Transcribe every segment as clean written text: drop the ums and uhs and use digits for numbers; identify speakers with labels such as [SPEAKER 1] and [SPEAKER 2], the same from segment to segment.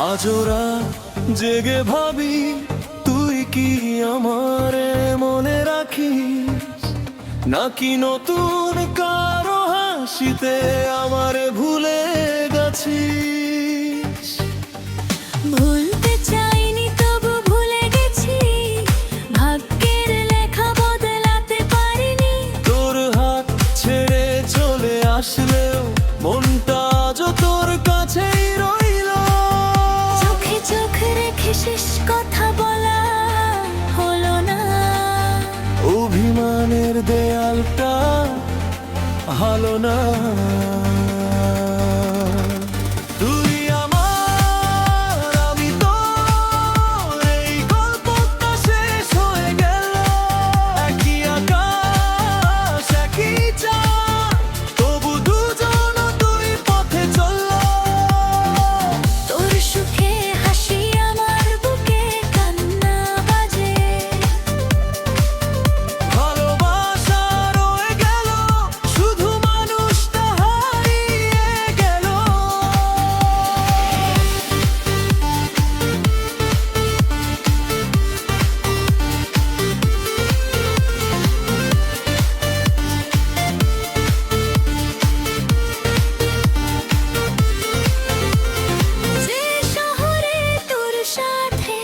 [SPEAKER 1] আজোরা জেগে ভাবি তুই কি আমারে মনে রাখিস, নাকি নতুন কারো হাসিতে আমারে ভুলে গেছিস।
[SPEAKER 2] ভুলতে চাইনি তবু ভুলে গেছি, ভাগ্যের লেখা বদলাতে পারিনি।
[SPEAKER 1] তোর হাত ছেড়ে চলে আসলেও মনটা আজও তোর কাছেই রইল।
[SPEAKER 2] চোখে চোখ রেখে শেষ কথা বলা হলো না,
[SPEAKER 1] অভিমানের দেয়ালটা হালো না। তুই আমার, আমি তোর, এই গল্পটা শেষ হয়ে গেল। একই আকাশ একই চাঁদ, তবু দুজন দুই পথে চলল।
[SPEAKER 2] তোর সুখে হাসি আমার বুকে কান্না বাজে।
[SPEAKER 1] ভালোবাসা রয়ে গেল, শুধু মানুষটা হারিয়ে গেল।
[SPEAKER 2] যে শহরে তোর সাথে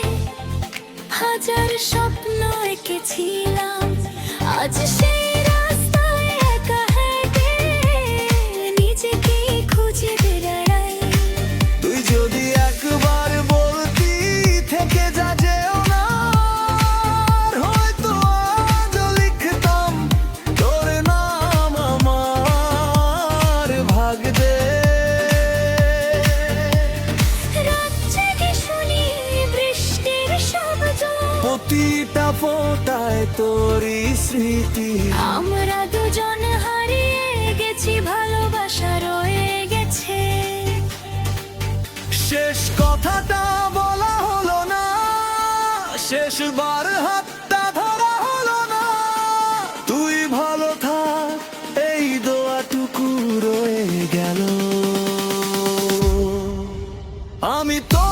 [SPEAKER 2] হাজার স্বপ্ন এঁকেছিলাম, আজ সেই রাস্তায় একা হেঁটে নিজেকে খুঁজে বেড়াই।
[SPEAKER 1] তুই যদি একবার বলতি থেকে যা যেও না, হয়তো আজও লিখতাম তোর নাম আমার ভাগ্যে।
[SPEAKER 2] রাত জেগে শুনি বৃষ্টির শব্দ,
[SPEAKER 1] প্রতিটা ফোঁটায় তোরই স্মৃতি।
[SPEAKER 2] আমরা দুজন হারিয়ে গেছি, ভালোবাসা রয়ে গেছে।
[SPEAKER 1] শেষ কথাটা বলা হলো না, শেষবার হাতটা ধরা হলো না। তুই ভালো থাক, এই দোয়াটুকু রয়ে গেল। আমি তো